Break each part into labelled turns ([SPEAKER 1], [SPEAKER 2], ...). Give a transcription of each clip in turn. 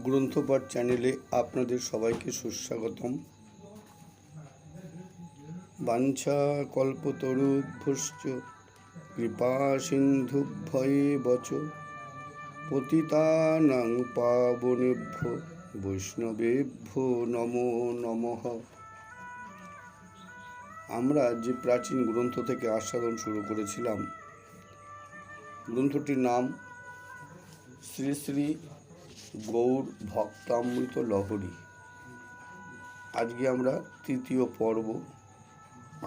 [SPEAKER 1] গ্রন্থপাঠ চ্যানেলে আপনাদের সবাইকে সুস্বাগতম। বাঞ্ছা কল্পতরুভ্যশ্চ কৃপা সিন্ধুভ্যেব চ পতিতানাং পাবনেভ্যো বৈষ্ণবেভ্যো নমো নমঃ। আমরা যে প্রাচীন গ্রন্থ থেকে আস্বাদন শুরু করেছিলাম, গ্রন্থটির নাম শ্রী শ্রী গৌর ভক্তামৃত লহরী। আজকে আমরা তৃতীয় পর্ব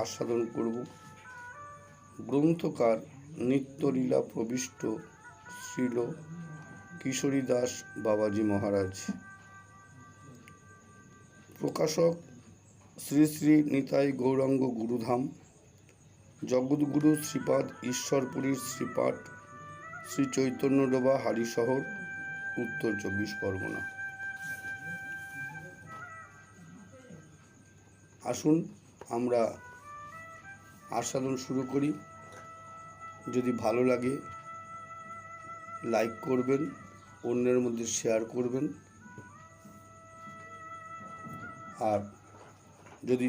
[SPEAKER 1] আস্বাদন করব। গ্রন্থকার নিত্যলীলা প্রবিষ্ট শ্রীল কিশোরীদাস বাবাজি মহারাজ, প্রকাশক শ্রী শ্রী নিতাই গৌরাঙ্গ গুরুধাম, জগৎগুরু শ্রীপাদ ঈশ্বরপুরীর শ্রীপাঠ, শ্রী চৈতন্যডোবা, হালিশহর, উত্তর 24 পরগনা। আসুন আমরা আস্বাদন শুরু করি। যদি ভালো লাগে লাইক করবেন, অন্যের মধ্যে শেয়ার করবেন, আর যদি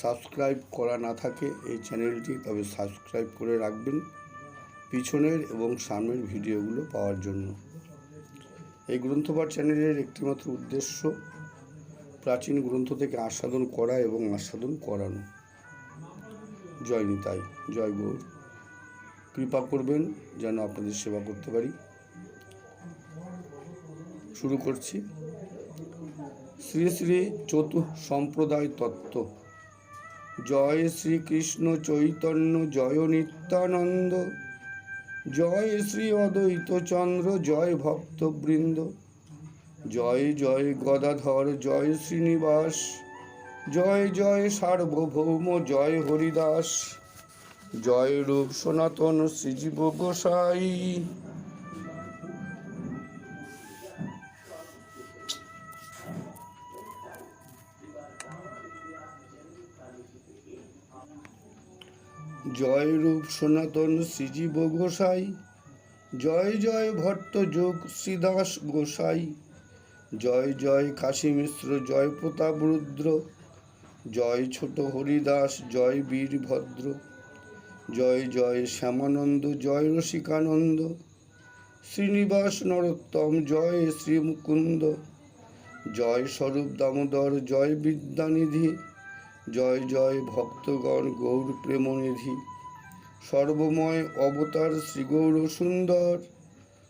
[SPEAKER 1] সাবস্ক্রাইব করা না থাকে এই চ্যানেলটি, তবে সাবস্ক্রাইব করে রাখবেন পিছনের এবং সামনের ভিডিওগুলো পাওয়ার জন্য। এই গ্রন্থপাঠ চ্যানেলের একটিমাত্র উদ্দেশ্য প্রাচীন গ্রন্থ থেকে আস্বাদন করা এবং আস্বাদন করানো। জয় নিতাই, জয় গৌর। কৃপা করবেন যেন আপনাদের সেবা করতে পারি। শুরু করছি। শ্রী শ্রী চতুঃসম্প্রদায় তত্ত্ব। জয় শ্রীকৃষ্ণ চৈতন্য, জয় নিত্যানন্দ, জয় শ্রী অদ্বৈত চন্দ্র, জয় ভক্তবৃন্দ, জয় জয় গদাধর, জয় শ্রীনিবাস, জয় জয় সার্বভৌম, জয় হরিদাস, জয় রূপ সনাতন শ্রীজীব গোসাই। জয় রূপ সনাতন শ্রীজীব গোসাই, জয় জয় ভট্ট যোগ শ্রীদাস গোসাই, জয় জয় কাশী মিশ্র, জয় প্রতাপ রুদ্র, জয় ছোট হরিদাস, জয় বীরভদ্র, জয় জয় শ্যামানন্দ, জয় রসিকানন্দ, শ্রীনিবাস নরোত্তম, জয় শ্রী মুকুন্দ, জয় স্বরূপ দামোদর, জয় বিদ্যানিধি, জয় জয় ভক্তগণ গৌর প্রেমনিধি, সর্বময় অবতার শ্রী গৌর সুন্দর,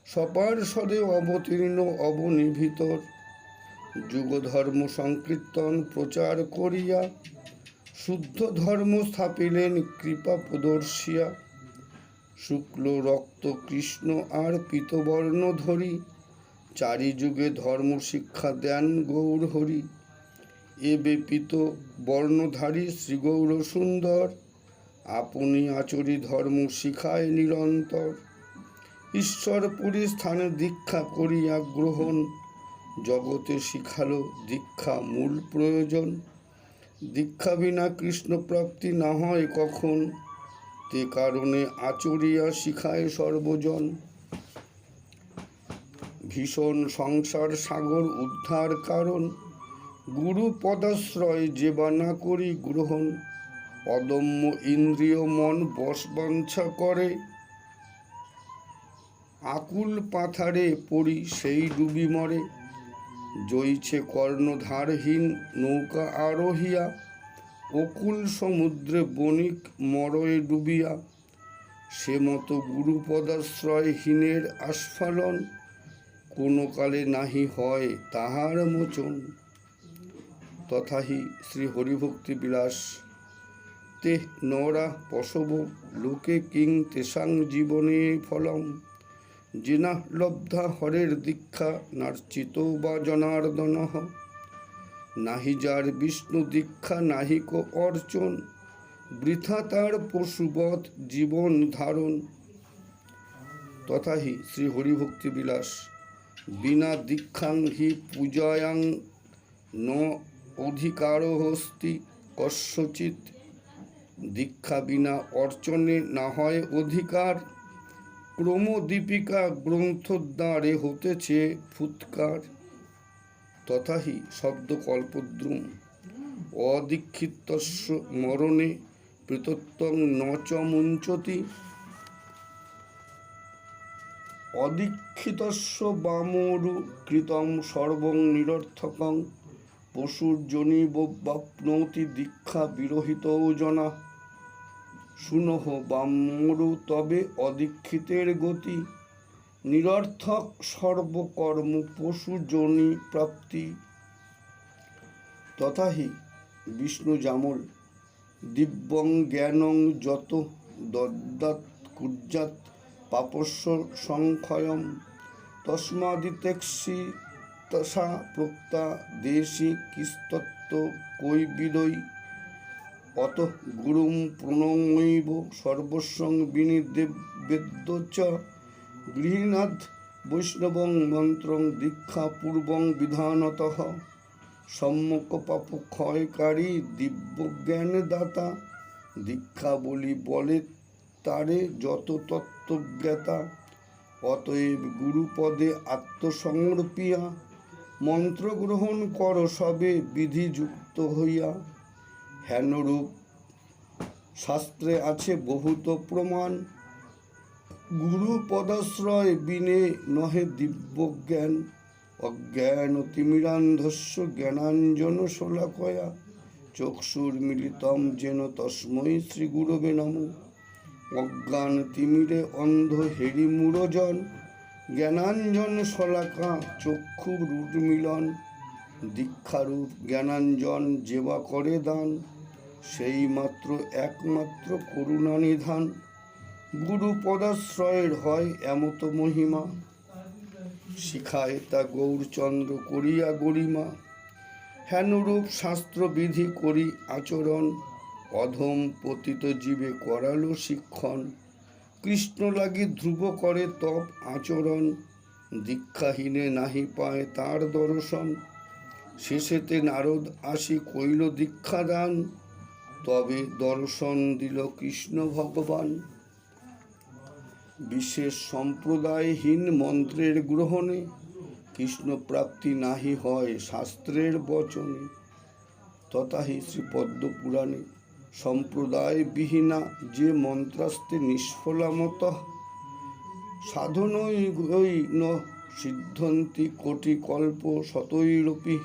[SPEAKER 1] সপার্ষদে অবতীর্ণ অবনিভিতর, যুগধর্ম সংকীর্তন প্রচার করিয়া শুদ্ধ ধর্ম স্থাপিলেন কৃপা প্রদর্শিয়া। শুক্ল রক্ত কৃষ্ণ আর পীতবর্ণ ধরি, চারি যুগে ধর্ম শিক্ষা দেন গৌর হরি। এ বেপিত বর্ণধারী শ্রী গৌর সুন্দর, আপনি আচরি ধর্ম শিখায় নিরন্তর। ঈশ্বরপুরী স্থানে দীক্ষা করিয়া গ্রহণ, জগতে শিখালো দীক্ষা মূল প্রয়োজন। দীক্ষা বিনা কৃষ্ণ প্রাপ্তি না হয় কখন, তে কারণে আচরিয়া শিখায় সর্বজন। ভীষণ সংসার সাগর উদ্ধার কারণ, গুরু পদাশ্রয় যে বা না করি গ্রহণ। অদম্য ইন্দ্রিয় মন বশবাঞ্ছা করে, আকুল পাথারে পড়ি সেই ডুবি মরে। জইছে কর্ণধারহীন নৌকা আরোহিয়া, অকুল সমুদ্রে বণিক মরয়ে ডুবিয়া। সে মতো গুরু পদাশ্রয়হীনের আস্ফালন, কোনো কালে নাহি হয় তাহার মোচন। তথাহি শ্রী হরিভক্তি বিলাস। তে নরা পশব লোকে কিং তেষাং জীবনে ফলম, জেনা লব্ধা হরের দীক্ষা নার্চিত বা জনার্দন। নাহি যার বিষ্ণু দীক্ষা নাহিক অর্চন, বৃথা তার পশুবৎ জীবন ধারণ। তথাহি শ্রী হরিভক্তি বিলাস। বিনা দীক্ষাং হি পূজায়াং ন অধিকারোস্তি কস্যচিৎ। দীক্ষা বিনা অর্চনে না হয় অধিকার, ক্রমদীপিকা গ্রন্থদ্বারে হতেছে ফুৎকার। তথা হি শব্দকল্পদ্রুম অদীক্ষিতস্য মরণে প্রীতত্বং ন চ মুঞ্চতি। অদীক্ষিতস্য বামরু কৃতং সর্বং নিরর্থকং পশুর্জনিবাপ্নোতি দীক্ষা বিরহিতৌ জনা। শুনহ বামরু তবে অদীক্ষিতের গতি, নিরর্থক সর্বকর্ম পশুজনি প্রাপ্তি। তথা হি বিষ্ণুজামল দিব্যং জ্ঞানং যত দদ্যাৎ কুর্যাৎ পাপস্য সংক্ষয়ম তস্মাদিতেক্ষিতসা প্রোক্তা দেশি কিস্তত্ত্ব কৈবিদৈ। অতঃ গুরুং প্রণমৈব সর্বস্বং বিনিবেদ্য চ গৃহীণাদ বৈষ্ণবং মন্ত্রং দীক্ষা পূর্বং বিধানতঃ। সম্যক পাপ ক্ষয়কারী দিব্যজ্ঞানদাতা, দীক্ষা বলি বলে তারে যত তত্ত্বজ্ঞাতা। অতএব গুরুপদে আত্মসমর্পিয়া মন্ত্র গ্রহণ কর সবে বিধিযুক্ত হইয়া। হেনরূপ শাস্ত্রে আছে বহুত প্রমাণ, গুরু পদাশ্রয় বিনে নহে দিব্যজ্ঞান। অজ্ঞান তিমিরান্ধস্য জ্ঞানাঞ্জন শলাকয়া চক্ষুর্মিলিতং যেন তস্मै শ্রীগুরবে নমঃ। অজ্ঞান তিমিরে অন্ধ হেরি মূঢ়জন, জ্ঞানাঞ্জন শলাকা চক্ষুর উন্মীলন। দীক্ষারূপ জ্ঞানাঞ্জন যেবা করে দান, সেই মাত্র একমাত্র করুণা নিধান। গুরু পদাশ্রয়ের হয় এমত মহিমা, শিখায় তা গৌরচন্দ্র করিয়া গরিমা। হেনরূপ শাস্ত্রবিধি করি আচরণ, অধম পতিত জীবে করালো শিক্ষণ। কৃষ্ণ লাগি ধ্রুব করে তপ আচরণ, দীক্ষাহীনে নাহি পায় তার দর্শন। শেষেতে নারদ আসি কইল দীক্ষাদান, তবে দর্শন দিল কৃষ্ণ ভগবান। বিশেষ সম্প্রদায়হীন মন্ত্রের গ্রহণে কৃষ্ণ প্রাপ্তি নাহি হয় শাস্ত্রের বচনে। তথা হি শ্রীপদ্মপুরাণে সম্প্রদায় বিহীনা যে মন্ত্রাস্তে নিষ্ফলা মতঃ সাধনৈ ন সিদ্ধন্তি কোটি কল্প শতৈরপি।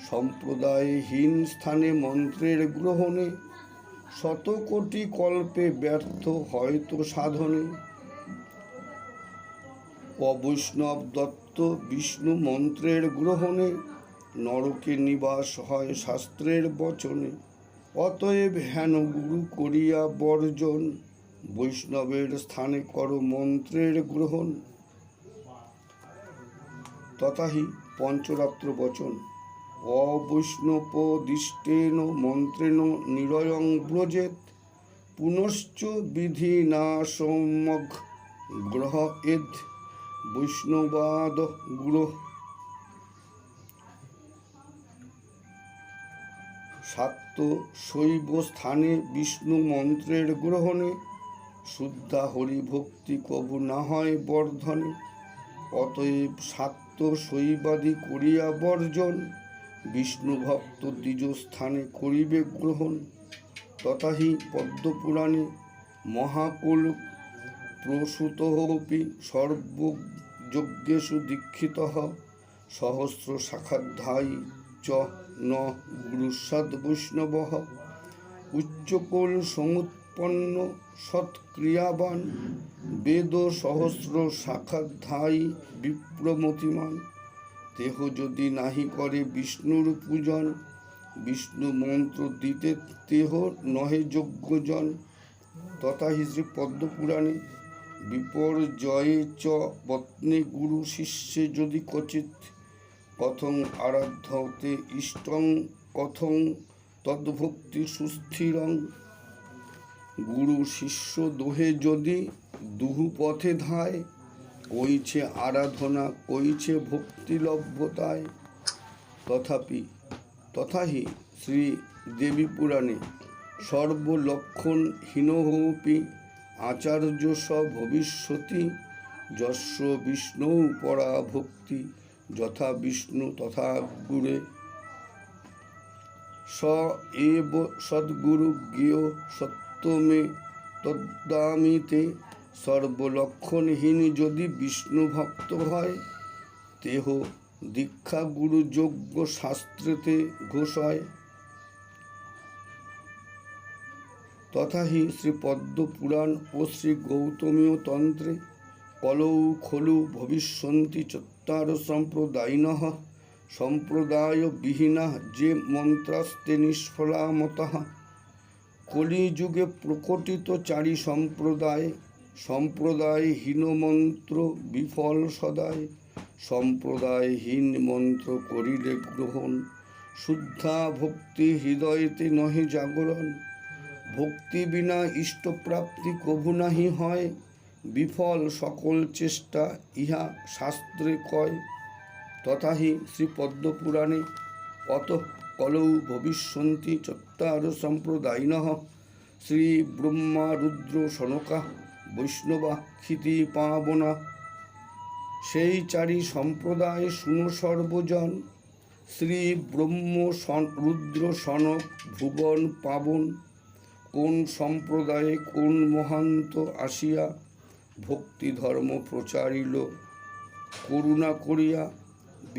[SPEAKER 1] সম্প্রদায়হীন স্থানে মন্ত্রের গ্রহণে শত কোটি কল্পে ব্যর্থ হয়তো সাধনে। অবৈষ্ণব দত্ত বিষ্ণু মন্ত্রের গ্রহণে নরকে নিবাস হয় শাস্ত্রের বচনে। অতএব হেন গুরু করিয়া বর্জন, বৈষ্ণবের স্থানে কর মন্ত্রের গ্রহণ। তথা হি পঞ্চরাত্র বচন অবৈষ্ণবদিষ্টেন মন্ত্রেণ নিরয়ং ব্রজেত পুনশ্চ বিধিনাশমঘ গ্রহেদ বৈষ্ণবাদ গুরু। শাক্ত শৈব স্থানে বিষ্ণু মন্ত্রের গ্রহণে শুদ্ধা হরিভক্তি কবু না হয় বর্ধনে। অতএব শাক্ত শৈবাদি করিয়া বর্জন, বিষ্ণু ভক্ত দ্বিজ স্থানে করিবে গ্রহণ। তথা হি পদ্মপুরাণে মহাকুল প্রসূতোপি সর্বযজ্ঞেষু দীক্ষিতঃ সহস্র শাখাধ্যায়ী চ ন গুরুস্যাদ বৈষ্ণবঃ। উচ্চকুল সমুৎপন্ন সৎক্রিয়াবান, বেদ সহস্র শাখাধ্যায়ী বিপ্রমতিমান। দেহ যদি নাহি করে বিষ্ণুর পূজন, বিষ্ণু মন্ত্র দিতে দেহ নহে যোগ্যজন। তথা হি শ্রী পদ্মপুরাণে বিপর্যয়ে চ পত্নী গুরু শিষ্যে যদি ক্বচিৎ কথং আরাধ্যতে ইষ্টং কথং তদ্ভক্তি সুস্থিরং। গুরু শিষ্য দোহে যদি দুহু পথে ধায়, কইছে আরাধনা কইছে ভক্তি লভ্যতায়। তথা হি শ্রী দেবী পুরাণে সর্বলক্ষণ হীনহোপি আচার্য স ভবিষ্যতি যস্য বিষ্ণু পরা ভক্তি যথা বিষ্ণু তথা গুরে, স এব সদ্গুরু জ্ঞেয় সত্যমে তদ্দামিতে। সর্বলক্ষণহীন যদি বিষ্ণু ভক্ত হয়, তেহ দীক্ষা গুরু যোগ্য শাস্ত্রেতে ঘোষয়। তথাহি শ্রীপদ্ম পুরাণ ও শ্রী গৌতমীয় তন্ত্রে কলৌ খলু ভবিষ্যন্তি চত্বার সম্প্রদায়িনঃ সম্প্রদায় বিহীনা যে মন্ত্রাস্তে নিষ্ফলা মতঃ। কলিযুগে প্রকটিত চারি সম্প্রদায়, সম্প্রদায়হীন মন্ত্র বিফল সদায়। সম্প্রদায়হীন মন্ত্র করিলে গ্রহণ, শুদ্ধা ভক্তি হৃদয়েতে নহে জাগরণ। ভক্তি বিনা ইষ্টপ্রাপ্তি কভু নাহি হয়, বিফল সকল চেষ্টা ইহা শাস্ত্রে কয়। তথাহি শ্রীপদ্মপুরাণে অতঃ কলৌ ভবিষ্যন্তি চত্বার সম্প্রদায়িনঃ শ্রী ব্রহ্মা রুদ্র সনকা বৈষ্ণবা ক্ষিতি পাবনা। সেই চারি সম্প্রদায় শুনো সর্বজন, শ্রী ব্রহ্ম রুদ্র সনক ভুবন পাবন। কোন সম্প্রদায়ে কোন মহান্ত আসিয়া ভক্তি ধর্ম প্রচারিল করুণা করিয়া।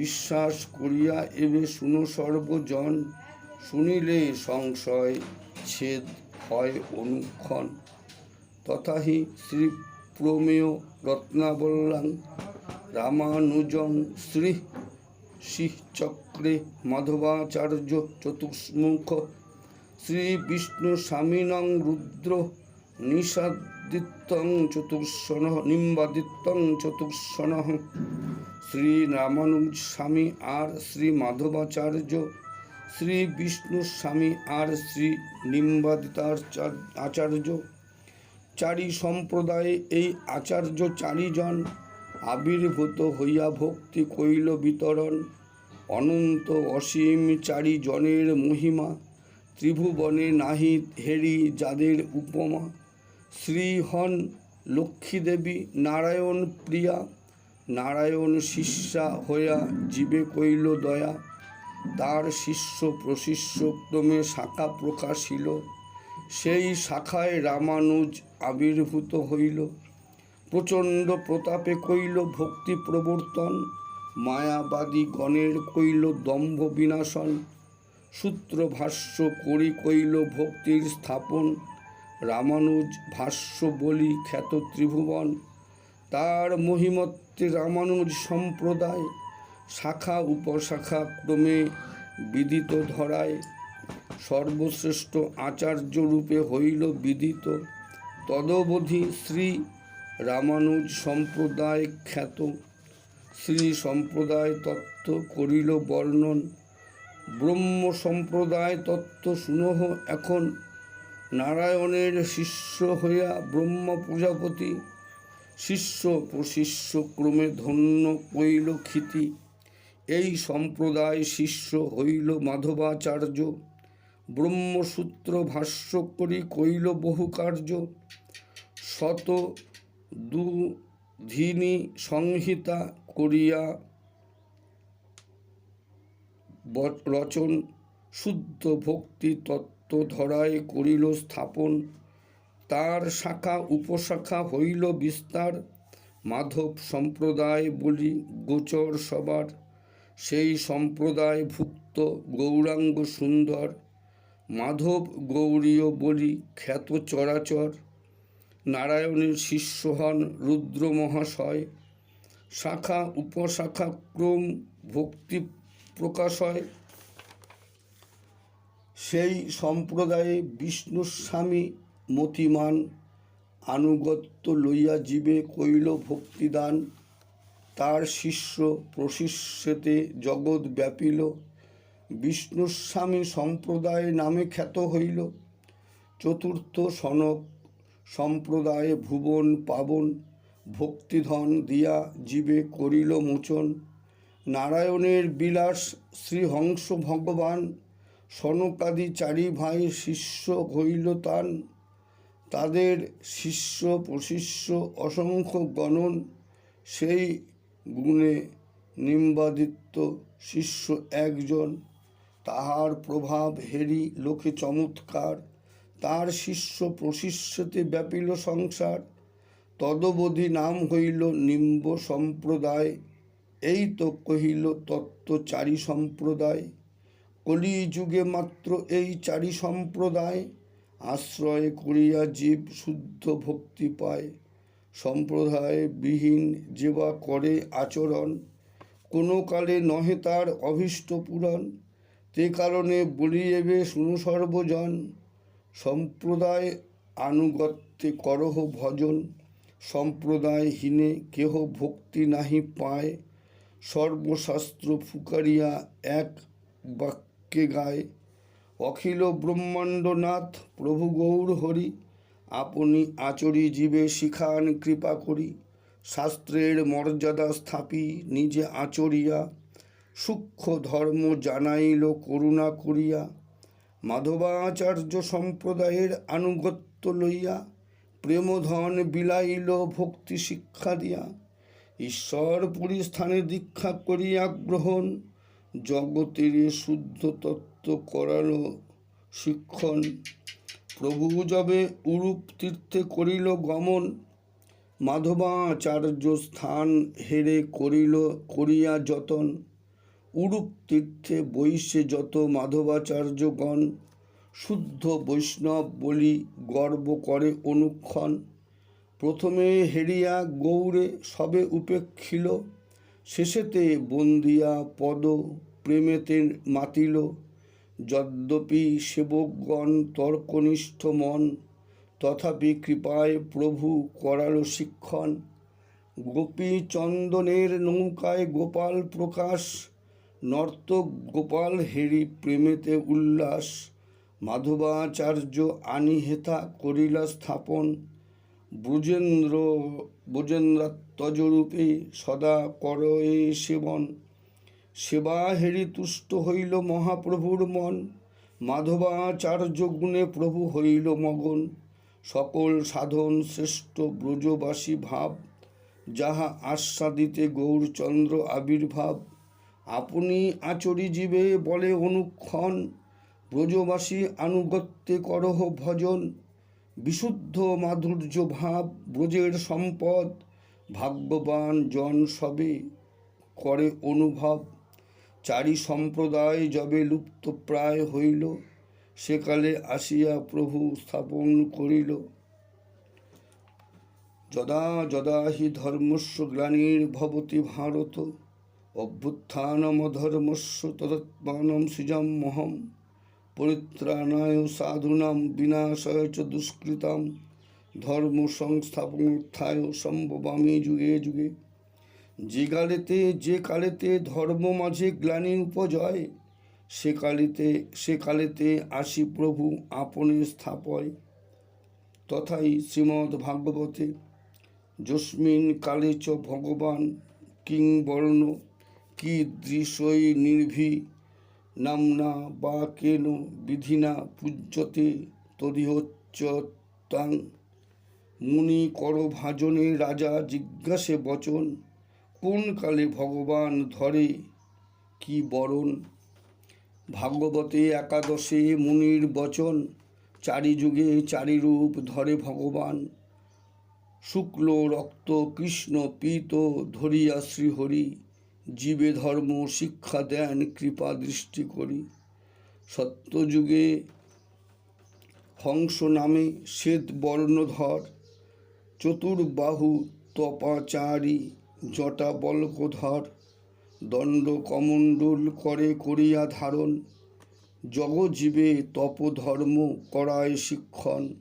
[SPEAKER 1] বিশ্বাস করিয়া এবে শুনো সর্বজন, শুনিলে সংশয় ছেদ হয় অনুক্ষণ। তথাহি শ্রী প্রমেয় রত্নাবল্লাং রামানুজং শ্রী শিচক্রে মাধবাচার্য চতুষ্মুখ শ্রী বিষ্ণু স্বামিনং রুদ্র নিষাদিত্যং চতুর্শনঃ নিম্বাদিত্যং চতুর্শনঃ। শ্রী রামানুজ স্বামী আর শ্রী মাধবাচার্য, শ্রী বিষ্ণু স্বামী আর শ্রী নিম্বাদিতাচার্য চারি সম্প্রদায়ে এই আচার্য চারিজন আবির্ভূত হইয়া ভক্তি কইল বিতরণ। অনন্ত অসীম চারি জনের মহিমা, ত্রিভুবনে নাহি হেরি যাদের উপমা। শ্রী হন লক্ষ্মীদেবী নারায়ণ প্রিয়া, নারায়ণ শিষ্যা হইয়া জীবে কইল দয়া। তার শিষ্য প্রশিষ্য ক্রমে শাখা প্রকাশিল, সেই শাখায় রামানুজ আবির্ভূত হইল। প্রচণ্ড প্রতাপে কইল ভক্তি প্রবর্তন, মায়াবাদী গণের কইল দম্ভ বিনাশন। সূত্র ভাষ্য করি কইল ভক্তির স্থাপন, রামানুজ ভাষ্য বলি খ্যাত ত্রিভুবন। তার মহিমত্বে রামানুজ সম্প্রদায়, শাখা উপশাখা ক্রমে বিদিত ধরায়। সর্বশ্রেষ্ঠ আচার্য রূপে হইল বিদিত, তদবধি শ্রী রামানুজ সম্প্রদায় খ্যাত। শ্রী সম্প্রদায় তত্ত্ব করিল বর্ণন, ব্রহ্ম সম্প্রদায় তত্ত্ব শুনহ এখন। নারায়ণের শিষ্য হইয়া ব্রহ্ম প্রজাপতি, শিষ্য প্রশিষ্য ক্রমে ধন্য কইল ক্ষিতি। এই সম্প্রদায় শিষ্য হইল মাধবাচার্য, ব্রহ্মসূত্র ভাষ্য করি কইল বহু কার্য। শত দুধিনী সংহিতা করিয়া রচন, শুদ্ধ ভক্তি তত্ত্ব ধরায় করিল স্থাপন। তার শাখা উপশাখা হইল বিস্তার, মাধব সম্প্রদায় বলি গোচর সবার। সেই সম্প্রদায় ভুক্ত গৌরাঙ্গ সুন্দর, মাধব গৌরীয় বলি খ্যাত চরাচর। নারায়ণের শিষ্য হন রুদ্র মহাশয়, শাখা উপশাখা ক্রম ভক্তি প্রকাশ হয়। সেই সম্প্রদায়ে বিষ্ণুস্বামী মতিমান, আনুগত্য লইয়া জীবে কইল ভক্তিদান। তার শিষ্য প্রশিষ্যেতে জগৎ ব্যাপিল, বিষ্ণুস্বামী সম্প্রদায় নামে খ্যাত হইল। চতুর্থ সনক সম্প্রদায় ভুবন পাবন, ভক্তিধন দিয়া জীবে করিল মোচন। নারায়ণের বিলাস শ্রীহংস ভগবান, সনকাদি চারি ভাই শিষ্য হইল তান। তাদের শিষ্য প্রশিষ্য অসংখ্য গণন, সেই গুণে নিম্বাদিত্য শিষ্য একজন, তাহার প্রভাব হেরি লোকে চমৎকার। তার শিষ্য প্রশিষ্যতে ব্যাপিল সংসার, তদবধি নাম হইল নিম্ব সম্প্রদায়। এই তো কহিল তত্ত্বচারী সম্প্রদায়। কলি যুগে মাত্র এই চারি সম্প্রদায়, আশ্রয় করিয়া জীব শুদ্ধ ভক্তি পায়। সম্প্রদায় বিহীন যে বা করে আচরণ, কোনো কালে নহে তার অভীষ্ট পূরণ। তে কারণে বলি এবে শুনু সর্বজন, সম্প্রদায় আনুগত্যে করহ ভজন। সম্প্রদায়হীনে কেহ ভক্তি নাহি পায়, সর্বশাস্ত্র ফুকারিয়া এক বাক্যে গায়। অখিল ব্রহ্মাণ্ডনাথ প্রভু গৌর হরি, আপনি আচরি জীবে শিখান কৃপা করি। শাস্ত্রের মর্যাদা স্থাপি নিজে আচরিয়া, সূক্ষ্ম ধর্ম জানাইল করুণা করিয়া। মাধবাচার্য সম্প্রদায়ের আনুগত্য লইয়া, প্রেমধন বিলাইল ভক্তি শিক্ষা দিয়া। ঈশ্বরপুরী স্থানে দীক্ষা করিয়া গ্রহণ, জগতের শুদ্ধ তত্ত্ব করালো শিক্ষণ। প্রভু যবে উরূপ তীর্থে করিল গমন, মাধবাচার্য স্থান হেরে করিয়া যতন। উরূপ তীর্থে বৈশে যত মাধবাচার্যগণ, শুদ্ধ বৈষ্ণব বলি গর্ব করে অনুক্ষণ। প্রথমে হেরিয়া গৌরে সবে উপেক্ষিল, শেষেতে বন্দিয়া পদ প্রেমেতে মাতিল। যদ্যপি সেবকগণ তর্কনিষ্ঠ মন, তথাপি কৃপায় প্রভু করালো শিক্ষণ। গোপী চন্দনের নৌকায় গোপাল প্রকাশ, নর্তক গোপাল হেরি প্রেমেতে উল্লাস। মাধবাচার্য আনি হেথা করিলা স্থাপন, ব্রজেন্দ্রাত্মজরূপে সদা কর এ সেবন। সেবা হেরি তুষ্ট হইল মহাপ্রভুর মন, মাধবাচার্য গুণে প্রভু হইল মগন। সকল সাধন শ্রেষ্ঠ ব্রজবাসী ভাব, যাহা আস্বাদিতে গৌরচন্দ্র আবির্ভাব। আপনি আচরি জীবে বলে অনুক্ষণ, ব্রজবাসী আনুগত্যে করহ ভজন। বিশুদ্ধ মাধুর্য ভাব ব্রজের সম্পদ, ভাগ্যবান জন সবে করে অনুভব। চারি সম্প্রদায় যবে লুপ্ত প্রায় হইল, সেকালে আসিয়া প্রভু স্থাপন করিল। যদা যদা হি ধর্মস্য গ্লানির্ভবতি ভারত, অভ্যুত্থানমধর্মস্য তদাত্মাनं সৃজাম্যহम्। পরিত্রাণায় সাধূনাং বিনাশায় চ দুষ্কৃতাম, ধর্ম সংস্থাপনার্থায় সম্ভবামি যুগে যুগে। যে কালেতে ধর্ম মাঝে গ্লানি উপজয়, সে কালেতে আসি প্রভু আপনে স্থাপয়। তথাই শ্রীমদ্ ভাগবতে যস্মিন কালে চ ভগবান কিং বর্ণ কীদৃশৈ নির্ভী নাম্না বা কেন বিধিনা পূজ্যতে তদিহোচ্যতাং। মুনি কর ভাজনে রাজা জিজ্ঞাসে বচন, কোন কালে ভগবান ধরে কি বরণ। ভাগবতে একাদশে মুনির বচন, চারি যুগে চারি রূপ ধরে ভগবান। শুক্ল রক্ত কৃষ্ণ পীত ধরিয়া শ্রীহরি, জীবে ধর্ম শিক্ষা দেন কৃপা দৃষ্টি করি। সত্যযুগে হংস নামে শ্বেত বর্ণধর, চতুর্বাহু তপাচারী জটা বল্কধর। দণ্ড কমণ্ডল করে করিয়া ধারণ, জগজীবে তপধর্ম করায় শিক্ষণ।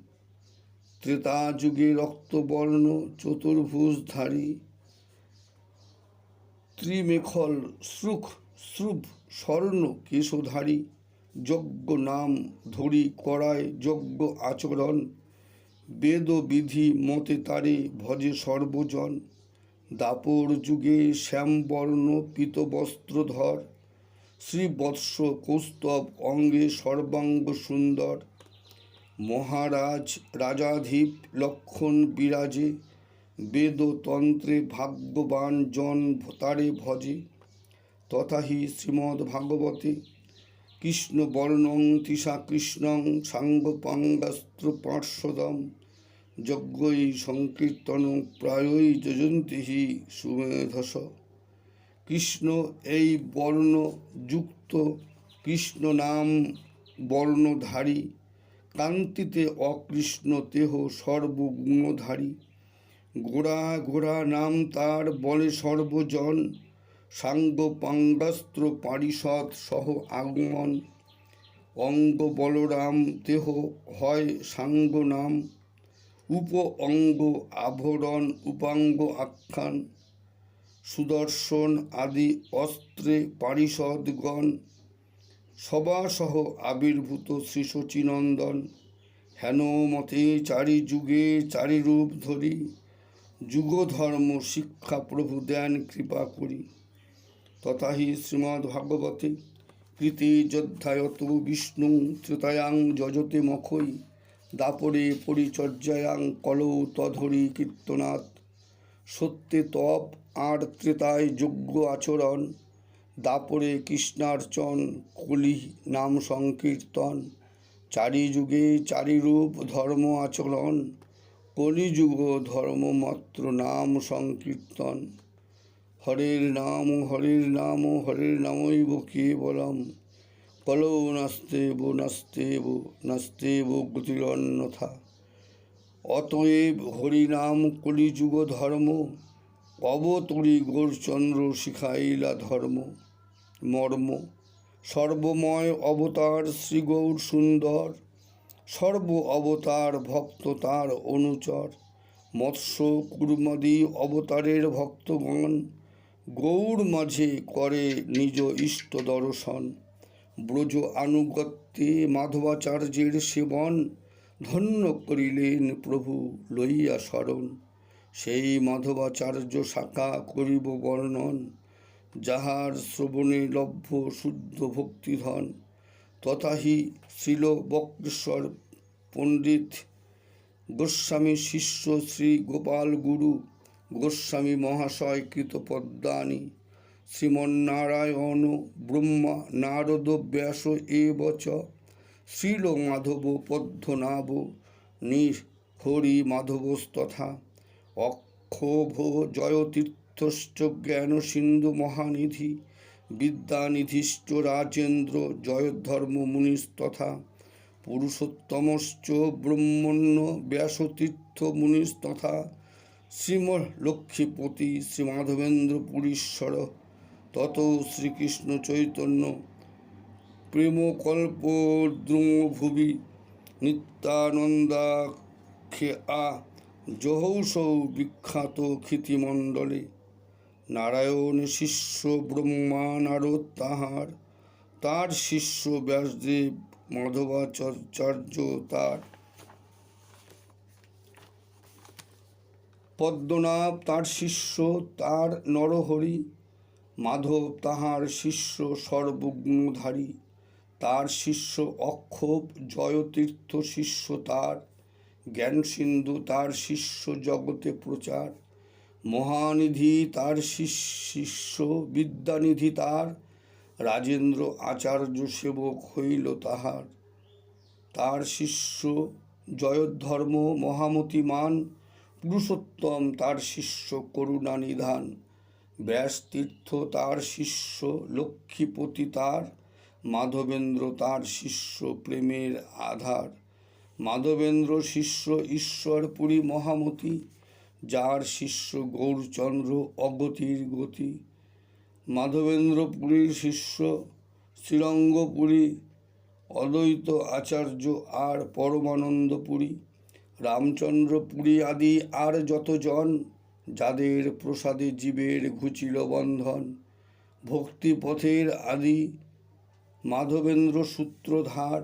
[SPEAKER 1] ত্রেতা যুগে রক্তবর্ণ চতুর্ভুজধারী, ত্রিমেখল শ্রুখ শ্রুভ স্বর্ণ কেশধারী। যজ্ঞ নাম ধরি করায় যজ্ঞ আচরণ, বেদ বিধি মতে তারে ভজে সর্বজন। দাপর যুগে শ্যামবর্ণ পীতবস্ত্রধর, শ্রীবৎস কৌস্তব অঙ্গে সর্বাঙ্গ সুন্দর। মহারাজ রাজাধীপ লক্ষণ বিরাজে, বেদতন্ত্রে ভাগ্যবান জন তারে ভজে। তথা হি শ্রীমদ্ভাগবতে কৃষ্ণবর্ণং তৃষা কৃষ্ণং সাঙ্গপাঙ্গাস্ত্র পার্শ্বদম যজ্ঞই সংকীর্তন প্রায়ই যজন্তি হি সুমেধস। কৃষ্ণ এই বর্ণযুক্ত কৃষ্ণ নাম বর্ণধারী, কান্তিতে অকৃষ্ণ দেহ সর্বগুণধারী। গোড়া গোড়া নাম তার বলে সর্বজন, সাঙ্গ পাঙ্গাস্ত্র পারিষদ সহ আগমন। অঙ্গ বলরাম দেহ হয় সাঙ্গ নাম, উপ অঙ্গ আভরণ উপাঙ্গ আখ্যান। সুদর্শন আদি অস্ত্রে পারিষদগণ, সবাসহ আবির্ভূত শ্রী শচীনন্দন। হেন মতে চারি যুগে চারি রূপ ধরি, যুগধর্ম শিক্ষা প্রভু দেন কৃপা করি। তথা হি শ্রীমদ্ভাগবতে কৃতে যোধ্যায়ত বিষ্ণু ত্রেতায়াং যজতে মখৈ, দাপরে পরিচর্যায়াং কলৌ তধরি কীর্তনাৎ। সত্যে তপ আর ত্রেতায় যোগ্য আচরণ, দাপরে কৃষ্ণার্চন কলি নাম সংকীর্তন। চারি যুগে চারি রূপ ধর্ম আচরণ, কলিযুগ ধর্ম মাত্র নাম সংকীর্তন। হরের নাম হরের নামৈব কেবলম, কলৌ নাস্তেব নাস্তেব নাস্তেব গতিরন্যথা। অতএব হরিনাম কলিযুগ ধর্ম, অবতরী গৌরচন্দ্র শিখাইলা ধর্ম মর্ম। সর্বময় অবতার শ্রী গৌর সুন্দর, সর্ব অবতার ভক্ত তার অনুচর। মৎস্য কুর্মাদি অবতারের ভক্তগণ, গৌর মাঝে করে নিজ ইষ্ট দর্শন। ব্রজ আনুগত্যে মাধবাচার্যের সেবন, ধন্য করিলেন প্রভু লইয়া শরণ। সেই মাধবাচার্য শাখা করিব বর্ণন, যাহার শ্রবণে লভ্য শুদ্ধ ভক্তিধন। তথা হি শ্রীল বক্রেশ্বর পণ্ডিত গোস্বামী শিষ্য শ্রী গোপাল গুরু গোস্বামী মহাশয় কৃত পদ্মানি। শ্রীমন্নারায়ণ ব্রহ্মা নারদ ব্যাস এবচ, শ্রীল মাধব পদ্মনাভ হরি মাধবস্তথা। অক্ষোভ জয়তীর্থশ্চ জ্ঞান সিন্ধু মহানিধি, বিদ্যানিধিশ্চ রাজেন্দ্র জয়ধর্ম মুনিস্তথা। পুরুষোত্তমশ্চ ব্রহ্মণ্য ব্যাসতীর্থ মুনিস্তথা। শ্রীম লক্ষ্মীপতি শ্রীমাধবেন্দ্র পুরীশ্বর। তত শ্রীকৃষ্ণ চৈতন্য প্রেমকল্পদ্রুমভুবি, নিত্যানন্দাখ্যে জহৌসৌ বিখ্যাত ক্ষিতিমণ্ডলে। নারায়ণ শিষ্য ব্রহ্মা নারদ তাহার, তার শিষ্য ব্যাসদেব মাধবাচার্য তার। পদ্মনাভ তার শিষ্য তার নরহরি, মাধব তাহার শিষ্য সর্বগুণধারী। তার শিষ্য অক্ষোভ জয়তীর্থ শিষ্য তার, জ্ঞান সিন্ধু তার শিষ্য জগতে প্রচার। মহানিধি তার শিষ্য বিদ্যানিধি তার, রাজেন্দ্র আচার্য সেবক হইল তাহার। তার শিষ্য জয়ধর্ম মহামতিমান, পুরুষোত্তম তার শিষ্য করুণা নিধান। ব্যাসতীর্থ তার শিষ্য লক্ষ্মীপতি তার, মাধবেন্দ্র তার শিষ্য প্রেমের আধার। মাধবেন্দ্র শিষ্য ঈশ্বরপুরী মহামতি, যার শিষ্য গৌরচন্দ্র অগতির গতি। মাধবেন্দ্র পুরীর শিষ্য শ্রীরঙ্গপুরী অদ্বৈত আচার্য আর পরমানন্দপুরী। রামচন্দ্র পুরী আদি আর যতজন, যাদের প্রসাদে জীবের ঘুচিল বন্ধন। ভক্তিপথের আদি মাধবেন্দ্র সূত্রধার,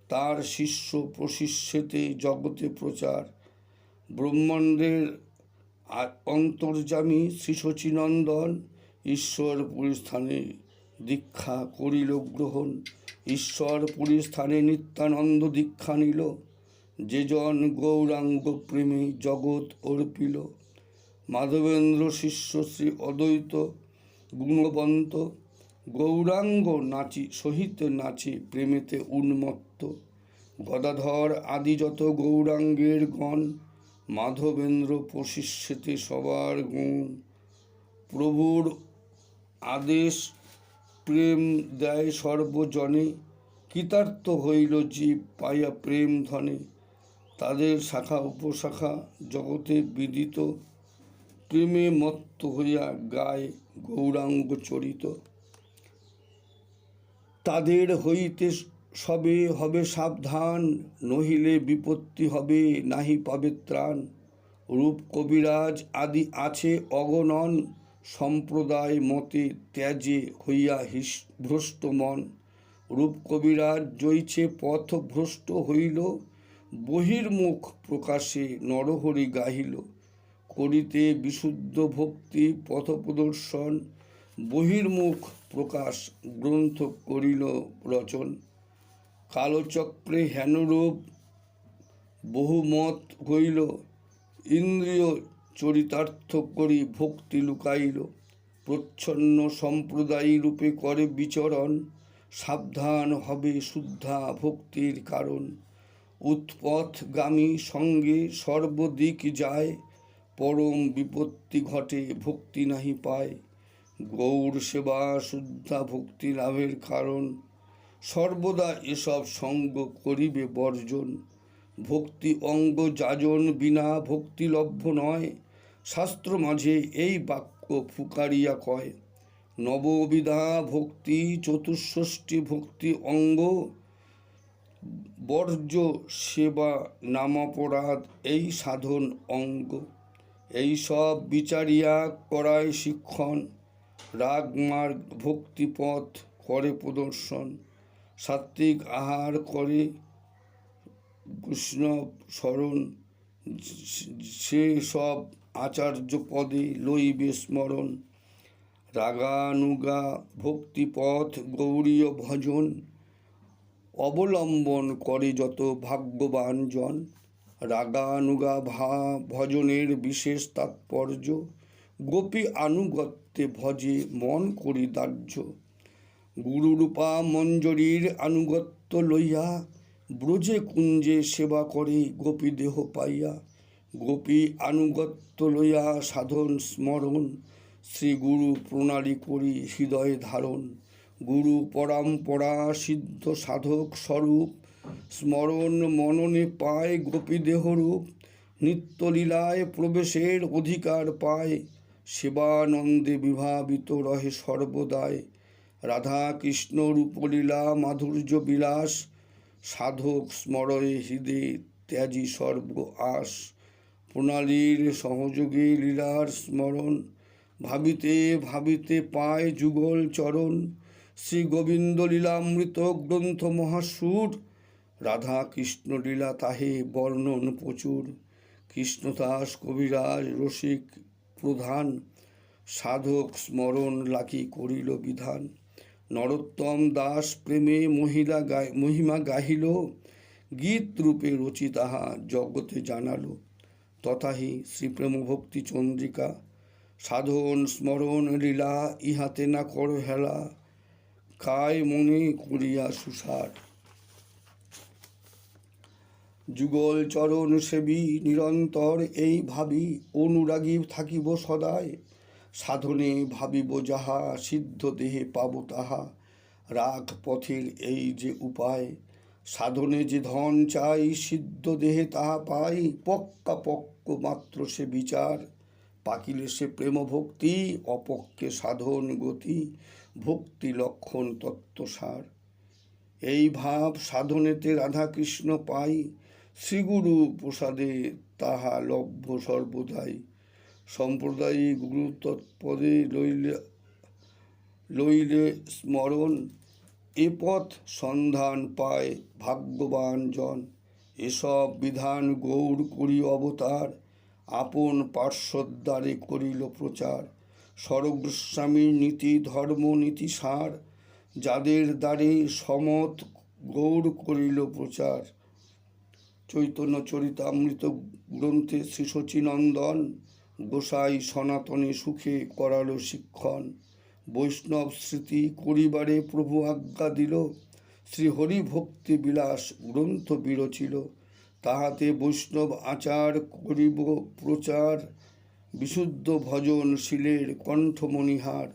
[SPEAKER 1] তার শিষ্য প্রশিষ্যেতে জগতে প্রচার। ব্রহ্মাণ্ডের অন্তর্যামী শ্রী শচীনন্দন, ঈশ্বরপুরী স্থানে দীক্ষা করিল গ্রহণ। ঈশ্বরপুরী স্থানে নিত্যানন্দ দীক্ষা নিল, যেজন গৌরাঙ্গ প্রেমে জগৎ অর্পিল। মাধবেন্দ্র শিষ্য শ্রী অদ্বৈত গুণবন্ত, গৌরাঙ্গ নাচি সহিতে নাচে প্রেমেতে উন্মত্ত, গদাধর আদি যত গৌরাঙ্গের গণ, মাধবেন্দ্র প্রশিষ্যতে সবার গুণ। প্রভুর আদেশ প্রেম দেয় সর্বজনে, কৃতার্থ হইল জীব পাইয়া প্রেম ধনে। তাদের শাখা উপশাখা জগতে বিদিত, প্রেমে মত্ত হইয়া গায় গৌরাঙ্গ চরিত। তাদের হইতে সবে হবে সাবধান, নহিলে বিপত্তি হবে নাহি পাবে ত্রাণ। রূপ কবিরাজ আদি আছে অগণন, সম্প্রদায় মতে ত্যাজে হইয়া ভ্রষ্ট মন। রূপ কবিরাজ জইছে পথ ভ্রষ্ট হইল, বহির্মুখ প্রকাশে নরহরি গাহিল। করিতে বিশুদ্ধ ভক্তি পথ প্রদর্শন, বহির্মুখ প্রকাশ গ্রন্থ করিল রচন। কালচক্রে হেনরূপ বহুমত হইল, ইন্দ্রিয় চরিতার্থ করি ভক্তি লুকাইল। প্রচ্ছন্ন সম্প্রদায়ী রূপে করে বিচরণ, সাবধান হবে শুদ্ধা ভক্তির কারণ। উৎপথগামী সঙ্গে সর্বদিক যায়, পরম বিপত্তি ঘটে ভক্তি নাহি পায়। গৌর সেবা শুদ্ধা ভক্তি লাভের কারণ, সর্বদা এসব সঙ্গ করিবে বর্জন। ভক্তি অঙ্গ যাজন বিনা ভক্তি লভ্য নয়, শাস্ত্র মাঝে এই বাক্য ফুকারিয়া কয়। নববিধা ভক্তি চতুষ্ষষ্ঠী ভক্তি অঙ্গ, বর্জ্য সেবা নামাপরাধ এই সাধন অঙ্গ। এই সব বিচারিয়া করায় শিক্ষণ, রাগমার্গ ভক্তিপথ করে প্রদর্শন। সাত্ত্বিক আহার করে বৈষ্ণব স্মরণ, সে সব আচার্য পদে লইবে স্মরণ। রাগানুগা ভক্তিপথ গৌরীয় ভজন, অবলম্বন করে যত ভাগ্যবান জন। রাগানুগা ভজনের বিশেষ তাৎপর্য, গোপী আনুগত্যে ভজে মন করি দাহ্য। গুরুরূপা মঞ্জরীর আনুগত্য লইয়া, ব্রজে কুঞ্জে সেবা করে গোপী দেহ পাইয়া। গোপী আনুগত্য লইয়া সাধন স্মরণ, শ্রী গুরু প্রণালী করি হৃদয়ে ধারণ। গুরু পরম্পরা সিদ্ধ সাধক স্বরূপ, স্মরণ মননে পায় গোপী দেহরূপ। নিত্যলীলায় প্রবেশের অধিকার পায়, সেবানন্দে বিভাবিত রহে সর্বদায়। রাধা কৃষ্ণ রূপলীলা মাধুর্য বিলাস, সাধক স্মরয়ে হৃদে ত্যাজি সর্ব আশ। প্রণালীর সহযোগে লীলার স্মরণ, ভাবিতে ভাবিতে পায় যুগল চরণ। শ্রী গোবিন্দ লীলামৃত গ্রন্থ মহাসুর, রাধা কৃষ্ণ লীলা তাহে বর্ণন প্রচুর। কৃষ্ণদাস কবিরাজ রসিক প্রধান, সাধক স্মরণ লাকি করিল বিধান। নরোত্তম দাস প্রেমে মহিমা গাহিল, গীত রূপে রচি তাহা জগতে জানালো। তথাহি শ্রীপ্রেম ভক্তি চন্দ্রিকা, সাধন স্মরণ লীলা ইহাতে না কর হেলা। কায় মনে করিয়া সুসার, যুগল চরণ সেবী নিরন্তর এই ভাবি। অনুরাগী থাকিব সদায়, সাধনে ভাবিব যাহা সিদ্ধ দেহে পাব তাহা। রাগ পথের এই যে উপায়, সাধনে যে ধন চাই সিদ্ধ দেহে তাহা পাই। পক্কা পক্ক মাত্র সে বিচার, পাকিলে সে প্রেম ভক্তি। অপক্কে সাধন গতি, ভক্তি লক্ষণ তত্ত্বসার। এই ভাব সাধনেতে রাধাকৃষ্ণ পাই, শ্রীগুরু প্রসাদে তাহা লভ্য সর্বদাই। সম্প্রদায়িক গুরু তৎপদে লইলে স্মরণ, এ পথ সন্ধান পায় ভাগ্যবান জন। এসব বিধান গৌর করি অবতার, আপন পার্শ্বদ্বারে করিল প্রচার। স্বরূপস্বামীর নীতি ধর্ম নীতি সার, যাদের দ্বারে সমত গৌর করিল প্রচার। চৈতন্য চরিতামৃত গ্রন্থে শ্রী শচীনন্দন, গোসাই সনাতনে সুখে করালো শিক্ষণ। বৈষ্ণব স্মৃতি করিবারে প্রভু আজ্ঞা দিল। শ্রীহরি ভক্তি বিলাস গ্রন্থ বিরচিল। তাহাতে বৈষ্ণব আচার করিব প্রচার, বিশুদ্ধ ভজন শিলের কণ্ঠমণিহার।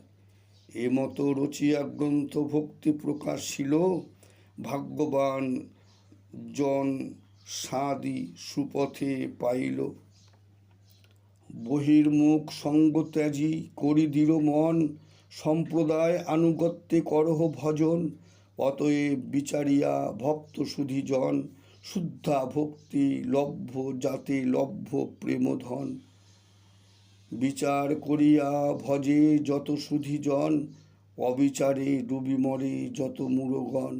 [SPEAKER 1] এমত রচিয়া গ্রন্থ ভক্তি প্রকাশিল, ভাগ্যবান জন সাদি সুপথে পাইল। বহির্মুখ সঙ্গ ত্যাজি করি দৃঢ় মন, সম্প্রদায় আনুগত্যে করহ ভজন। অতএব বিচারিয়া ভক্ত সুধীজন, শুদ্ধা ভক্তি লভ্য যাতে লভ্য প্রেমধন। বিচার করিয়া ভজে যত সুধীজন, অবিচারে ডুবি মরে যত মূঢ়গণ।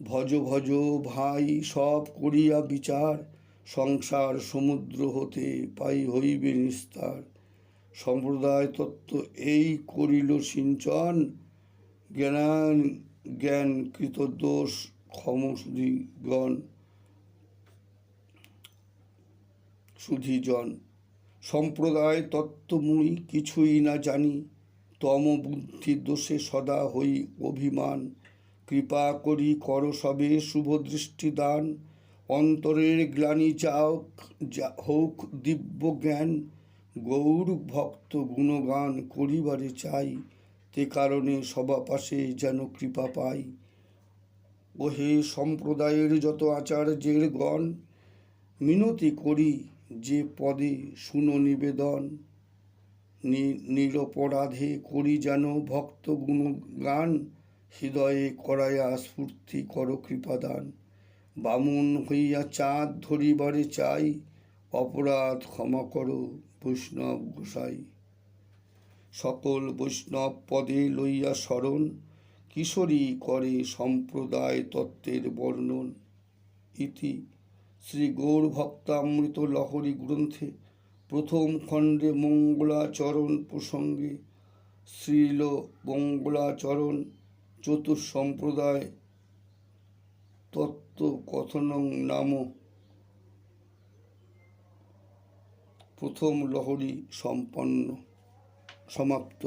[SPEAKER 1] ভজ ভজ ভাই সব করিয়া বিচার, সংসার সমুদ্র হতে পাই হইবে নিস্তার। সম্প্রদায় তত্ত্ব এই করিল সিঞ্চন, জ্ঞান কৃত দোষ ক্ষম সুধীজন। সম্প্রদায় তত্ত্ব মুই কিছুই না জানি, তম বুদ্ধি দোষে সদা হই অভিমান। কৃপা করি কর সবে শুভ দৃষ্টি দান, অন্তরের গ্লানি হোক দিব্য জ্ঞান। গৌর ভক্ত গুণগান করিবারে চাই, তে কারণে সবাপাশে যেন কৃপা পাই। ওহে সম্প্রদায়ের যত আচার্যের গণ, মিনতি করি যে পদে শুনো নিবেদন। নিরপরাধে করি যেন ভক্ত গুণগান, হৃদয়ে করায়া স্ফূর্তি কর কৃপাদান। বামুন হইয়া চাঁদ ধরিবারে চাই, অপরাধ ক্ষমা করো বৈষ্ণব গোসাই। সকল বৈষ্ণব পদে লইয়া শরণ, কিশোরী করে সম্প্রদায় তত্ত্বের বর্ণন। ইতি শ্রী গৌর ভক্তামৃত লহরী গ্রন্থে প্রথম খণ্ডে মঙ্গলাচরণ প্রসঙ্গে শ্রীল মঙ্গলাচরণ চতুঃসম্প্রদায় তত্ত্ব কথনং নাম প্রথম লহরী সমাপ্ত।